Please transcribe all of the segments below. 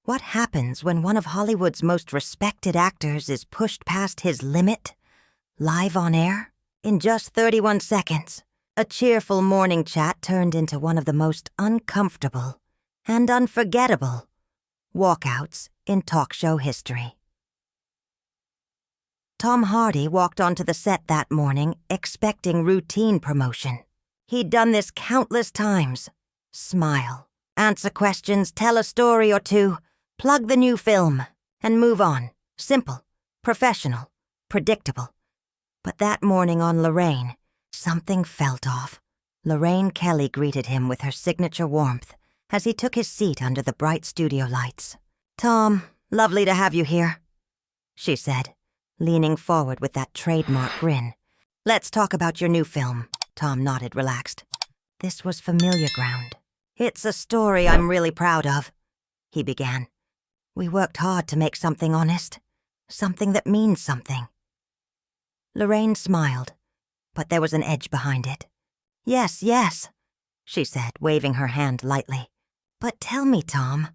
What happens when one of Hollywood's most respected actors is pushed past his limit? Live on air? In just 31 seconds, a cheerful morning chat turned into one of the most uncomfortable and unforgettable walkouts in talk show history. Tom Hardy walked onto the set that morning expecting routine promotion. He'd done this countless times. Smile, answer questions, tell a story or two, plug the new film, and move on. Simple, professional, predictable. But that morning on Lorraine, something felt off. Lorraine Kelly greeted him with her signature warmth as he took his seat under the bright studio lights. "Tom, lovely to have you here," she said, leaning forward with that trademark grin. "Let's talk about your new film." Tom nodded, relaxed. This was familiar ground. "It's a story I'm really proud of," he began. "We worked hard to make something honest, something that means something." Lorraine smiled, but there was an edge behind it. Yes, she said, waving her hand lightly. "But tell me, Tom,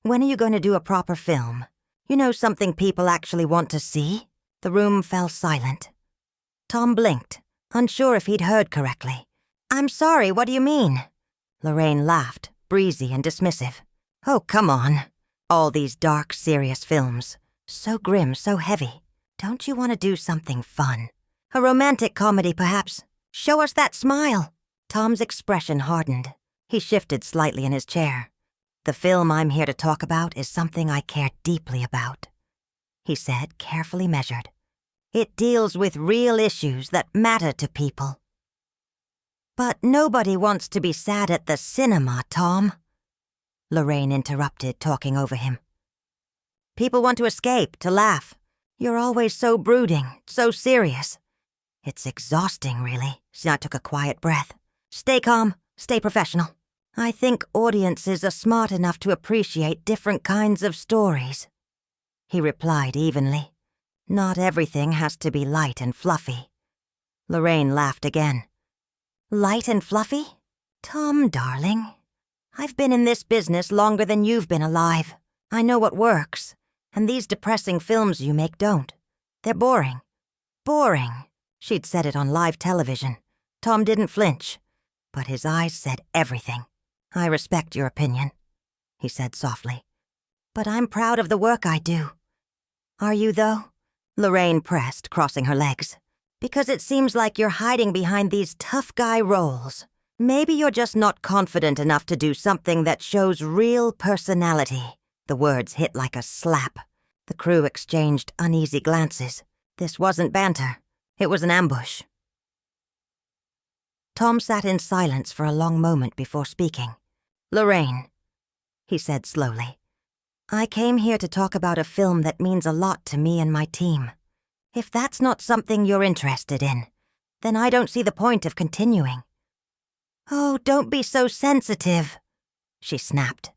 when are you going to do a proper film? You know, something people actually want to see?" The room fell silent. Tom blinked, unsure if he'd heard correctly. "I'm sorry, what do you mean?" Lorraine laughed, breezy and dismissive. "Oh, come on. All these dark, serious films. So grim, so heavy. Don't you want to do something fun? A romantic comedy, perhaps? Show us that smile." Tom's expression hardened. He shifted slightly in his chair. "The film I'm here to talk about is something I care deeply about," he said, carefully measured. "It deals with real issues that matter to people." "But nobody wants to be sad at the cinema, Tom," Lorraine interrupted, talking over him. "People want to escape, to laugh. You're always so brooding, so serious. It's exhausting, really." I took a quiet breath. "Stay calm, stay professional. I think audiences are smart enough to appreciate different kinds of stories," he replied evenly. "Not everything has to be light and fluffy." Lorraine laughed again. "Light and fluffy? Tom, darling, I've been in this business longer than you've been alive. I know what works, and these depressing films you make don't. They're boring. Boring." She'd said it on live television. Tom didn't flinch, but his eyes said everything. "I respect your opinion," he said softly. "But I'm proud of the work I do." "Are you, though?" Lorraine pressed, crossing her legs. "Because it seems like you're hiding behind these tough guy roles. Maybe you're just not confident enough to do something that shows real personality." The words hit like a slap. The crew exchanged uneasy glances. This wasn't banter. It was an ambush. Tom sat in silence for a long moment before speaking. "Lorraine," he said slowly, "I came here to talk about a film that means a lot to me and my team. If that's not something you're interested in, then I don't see the point of continuing." "Oh, don't be so sensitive," she snapped.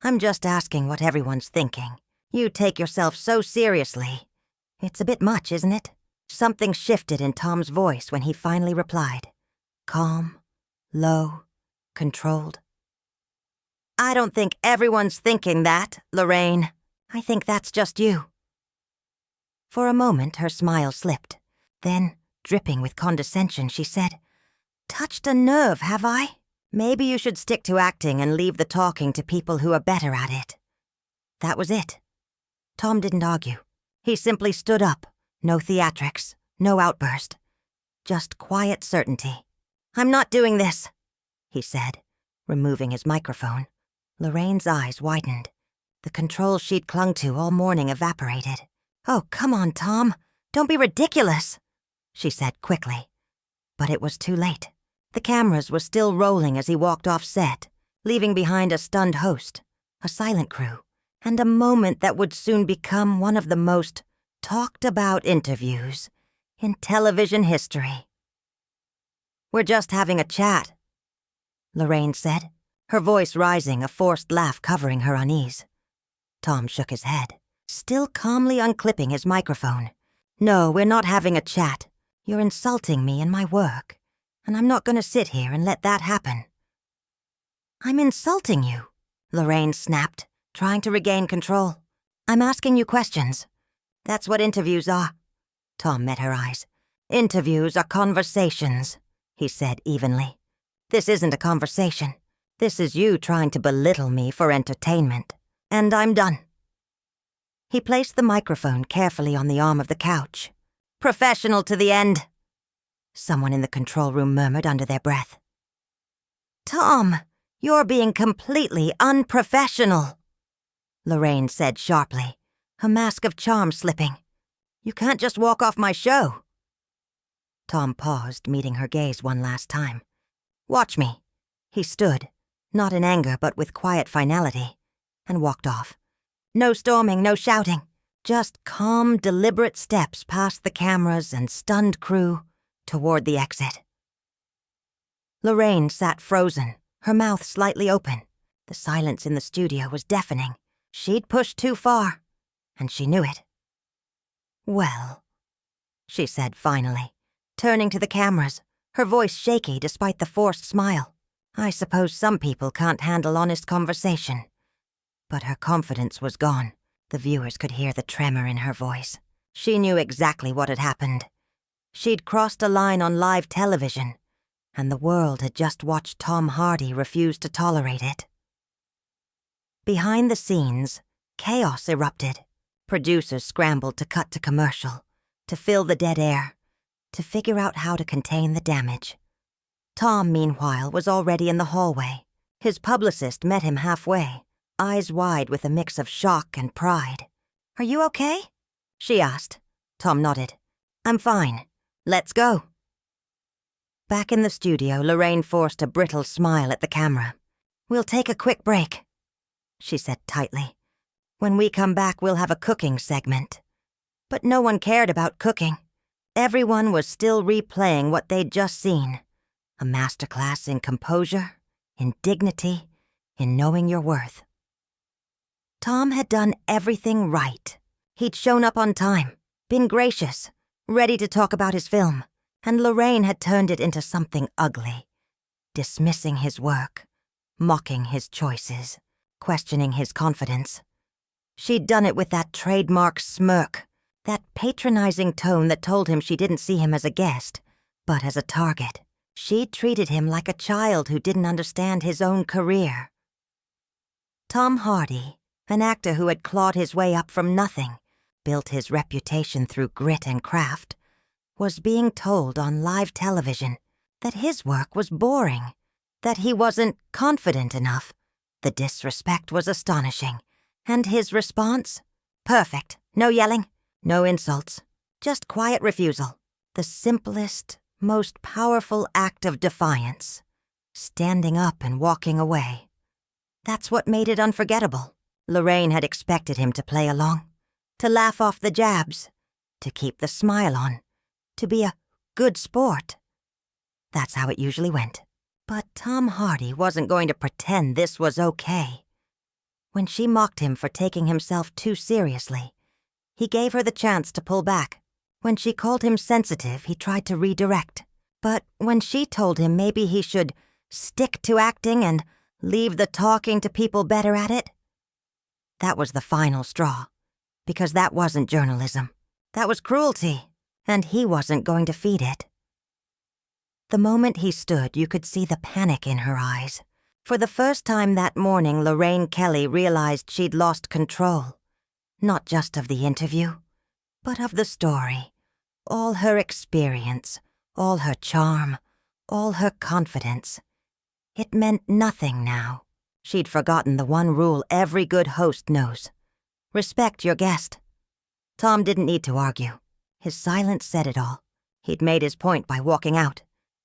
"I'm just asking what everyone's thinking. You take yourself so seriously. It's a bit much, isn't it?" Something shifted in Tom's voice when he finally replied. Calm, low, controlled. "I don't think everyone's thinking that, Lorraine. I think that's just you." For a moment, her smile slipped. Then, dripping with condescension, she said, "Touched a nerve, have I? Maybe you should stick to acting and leave the talking to people who are better at it." That was it. Tom didn't argue. He simply stood up. No theatrics, no outburst. Just quiet certainty. "I'm not doing this," he said, removing his microphone. Lorraine's eyes widened. The controls she'd clung to all morning evaporated. "Oh, come on, Tom. Don't be ridiculous," she said quickly. But it was too late. The cameras were still rolling as he walked off set, leaving behind a stunned host, a silent crew, and a moment that would soon become one of the most talked-about interviews in television history. "We're just having a chat," Lorraine said, her voice rising, a forced laugh covering her unease. Tom shook his head, still calmly unclipping his microphone. "No, we're not having a chat. You're insulting me and my work, and I'm not going to sit here and let that happen." "I'm insulting you," Lorraine snapped, trying to regain control. I'm asking you questions. That's what interviews are. Tom met her eyes. Interviews are conversations, he said evenly. This isn't a conversation. This is you trying to belittle me for entertainment. And I'm done. He placed the microphone carefully on the arm of the couch. Professional to the end, someone in the control room murmured under their breath. Tom, you're being completely unprofessional, Lorraine said sharply, her mask of charm slipping. You can't just walk off my show. Tom paused, meeting her gaze one last time. Watch me. He stood, not in anger but with quiet finality, and walked off. No storming, no shouting. Just calm, deliberate steps past the cameras and stunned crew toward the exit. Lorraine sat frozen, her mouth slightly open. The silence in the studio was deafening. She'd pushed too far, and she knew it. Well, she said finally, turning to the cameras, her voice shaky despite the forced smile. I suppose some people can't handle honest conversation. But her confidence was gone. The viewers could hear the tremor in her voice. She knew exactly what had happened. She'd crossed a line on live television, and the world had just watched Tom Hardy refuse to tolerate it. Behind the scenes, chaos erupted. Producers scrambled to cut to commercial, to fill the dead air, to figure out how to contain the damage. Tom, meanwhile, was already in the hallway. His publicist met him halfway, eyes wide with a mix of shock and pride. Are you okay? She asked. Tom nodded. I'm fine. Let's go. Back in the studio, Lorraine forced a brittle smile at the camera. We'll take a quick break, she said tightly. When we come back, we'll have a cooking segment. But no one cared about cooking. Everyone was still replaying what they'd just seen. A masterclass in composure, in dignity, in knowing your worth. Tom had done everything right. He'd shown up on time, been gracious, ready to talk about his film, and Lorraine had turned it into something ugly, dismissing his work, mocking his choices, questioning his confidence. She'd done it with that trademark smirk, that patronizing tone that told him she didn't see him as a guest, but as a target. She'd treated him like a child who didn't understand his own career. Tom Hardy, an actor who had clawed his way up from nothing, built his reputation through grit and craft, was being told on live television that his work was boring, that he wasn't confident enough. The disrespect was astonishing, and his response? Perfect. No yelling, no insults, just quiet refusal. The simplest, most powerful act of defiance, standing up and walking away. That's what made it unforgettable. Lorraine had expected him to play along, to laugh off the jabs, to keep the smile on, to be a good sport. That's how it usually went. But Tom Hardy wasn't going to pretend this was okay. When she mocked him for taking himself too seriously, he gave her the chance to pull back. When she called him sensitive, he tried to redirect. But when she told him maybe he should stick to acting and leave the talking to people better at it, that was the final straw. Because that wasn't journalism. That was cruelty, and he wasn't going to feed it. The moment he stood, you could see the panic in her eyes. For the first time that morning, Lorraine Kelly realized she'd lost control. Not just of the interview, but of the story. All her experience, all her charm, all her confidence. It meant nothing now. She'd forgotten the one rule every good host knows. Respect your guest. Tom didn't need to argue. His silence said it all. He'd made his point by walking out,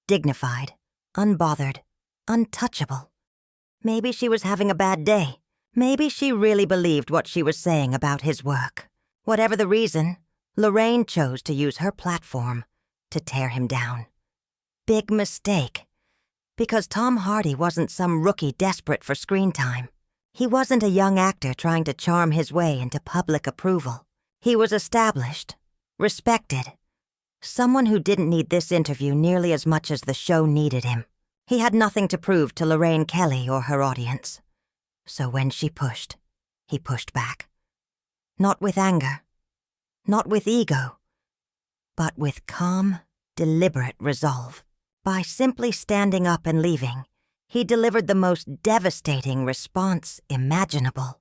dignified, unbothered, untouchable. Maybe she was having a bad day. Maybe she really believed what she was saying about his work. Whatever the reason, Lorraine chose to use her platform to tear him down. Big mistake. Because Tom Hardy wasn't some rookie desperate for screen time. He wasn't a young actor trying to charm his way into public approval. He was established, respected. Someone who didn't need this interview nearly as much as the show needed him. He had nothing to prove to Lorraine Kelly or her audience. So when she pushed, he pushed back. Not with anger, not with ego, but with calm, deliberate resolve. By simply standing up and leaving, he delivered the most devastating response imaginable.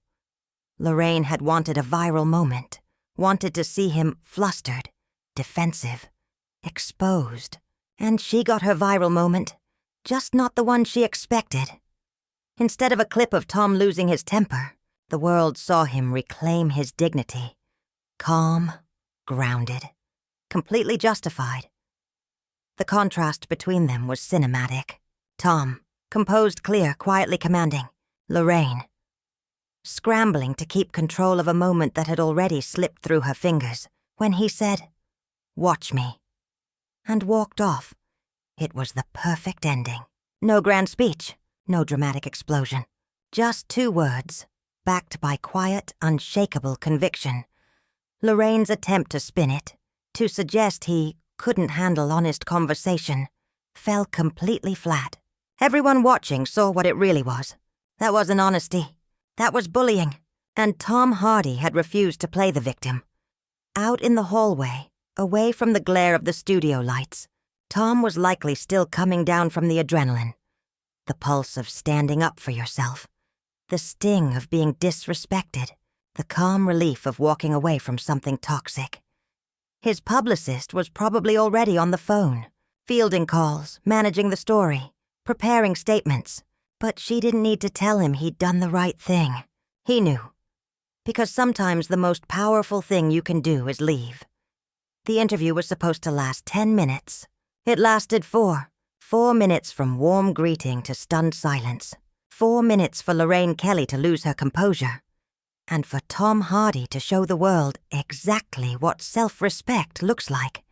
Lorraine had wanted a viral moment, wanted to see him flustered, defensive, exposed, and she got her viral moment, just not the one she expected. Instead of a clip of Tom losing his temper, the world saw him reclaim his dignity. Calm, grounded, completely justified. The contrast between them was cinematic. Tom, composed, clear, quietly commanding. Lorraine, scrambling to keep control of a moment that had already slipped through her fingers, when he said, "Watch me," and walked off. It was the perfect ending. No grand speech, no dramatic explosion. Just 2 words, backed by quiet, unshakable conviction. Lorraine's attempt to spin it, to suggest he couldn't handle honest conversation, fell completely flat. Everyone watching saw what it really was. That wasn't honesty. That was bullying. And Tom Hardy had refused to play the victim. Out in the hallway, away from the glare of the studio lights, Tom was likely still coming down from the adrenaline. The pulse of standing up for yourself. The sting of being disrespected. The calm relief of walking away from something toxic. His publicist was probably already on the phone, fielding calls, managing the story, preparing statements. But she didn't need to tell him he'd done the right thing. He knew. Because sometimes the most powerful thing you can do is leave. The interview was supposed to last 10 minutes. It lasted 4. 4 minutes from warm greeting to stunned silence. 4 minutes for Lorraine Kelly to lose her composure. And for Tom Hardy to show the world exactly what self-respect looks like.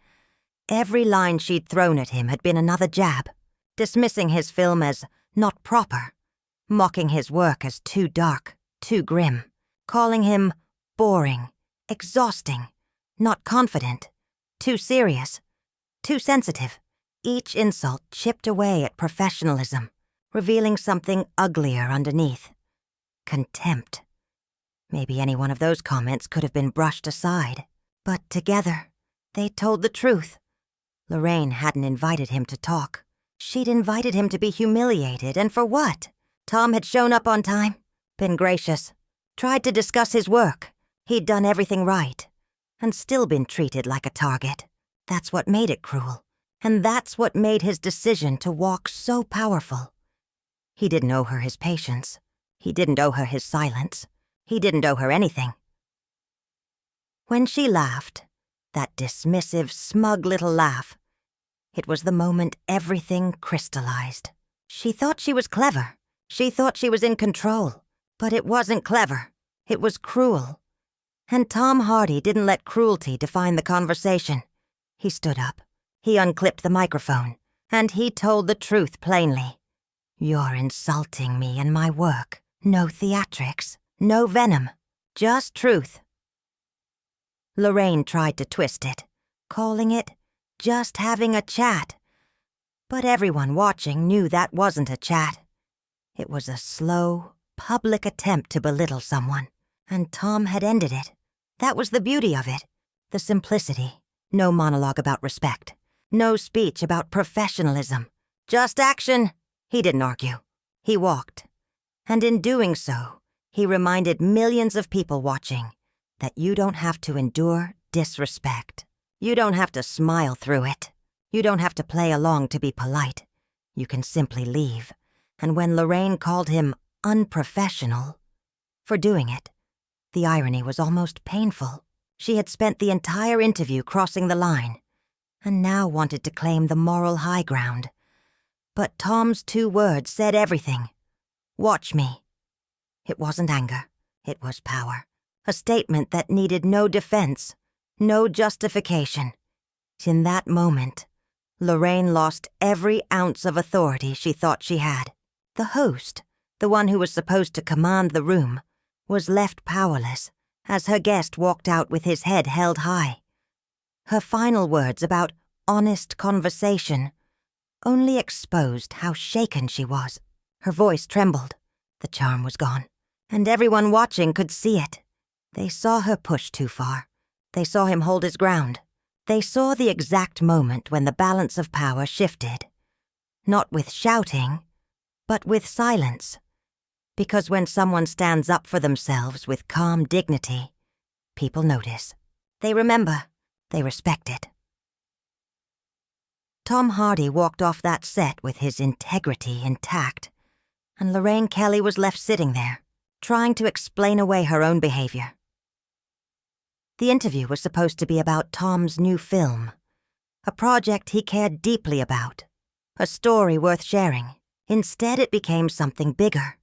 Every line she'd thrown at him had been another jab, dismissing his film as not proper, mocking his work as too dark, too grim, calling him boring, exhausting, not confident, too serious, too sensitive. Each insult chipped away at professionalism, revealing something uglier underneath. Contempt. Maybe any one of those comments could have been brushed aside, but together, they told the truth. Lorraine hadn't invited him to talk. She'd invited him to be humiliated, and for what? Tom had shown up on time, been gracious, tried to discuss his work. He'd done everything right, and still been treated like a target. That's what made it cruel, and that's what made his decision to walk so powerful. He didn't owe her his patience. He didn't owe her his silence. He didn't owe her anything. When she laughed, that dismissive, smug little laugh, it was the moment everything crystallized. She thought she was clever. She thought she was in control. But it wasn't clever. It was cruel. And Tom Hardy didn't let cruelty define the conversation. He stood up. He unclipped the microphone. And he told the truth plainly. "You're insulting me and my work. No theatrics. No venom. Just truth." Lorraine tried to twist it, calling it just having a chat. But everyone watching knew that wasn't a chat. It was a slow, public attempt to belittle someone, and Tom had ended it. That was the beauty of it, the simplicity. No monologue about respect. No speech about professionalism. Just action. He didn't argue. He walked. And in doing so, he reminded millions of people watching that you don't have to endure disrespect. You don't have to smile through it. You don't have to play along to be polite. You can simply leave. And when Lorraine called him unprofessional for doing it, the irony was almost painful. She had spent the entire interview crossing the line, and now wanted to claim the moral high ground. But Tom's 2 words said everything. "Watch me." It wasn't anger. It was power. A statement that needed no defense, no justification. In that moment, Lorraine lost every ounce of authority she thought she had. The host, the one who was supposed to command the room, was left powerless as her guest walked out with his head held high. Her final words about honest conversation only exposed how shaken she was. Her voice trembled. The charm was gone. And everyone watching could see it. They saw her push too far. They saw him hold his ground. They saw the exact moment when the balance of power shifted. Not with shouting, but with silence. Because when someone stands up for themselves with calm dignity, people notice. They remember. They respect it. Tom Hardy walked off that set with his integrity intact, and Lorraine Kelly was left sitting there, trying to explain away her own behavior. The interview was supposed to be about Tom's new film, a project he cared deeply about, a story worth sharing. Instead, it became something bigger.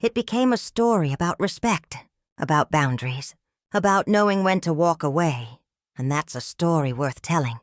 It became a story about respect, about boundaries, about knowing when to walk away, and that's a story worth telling.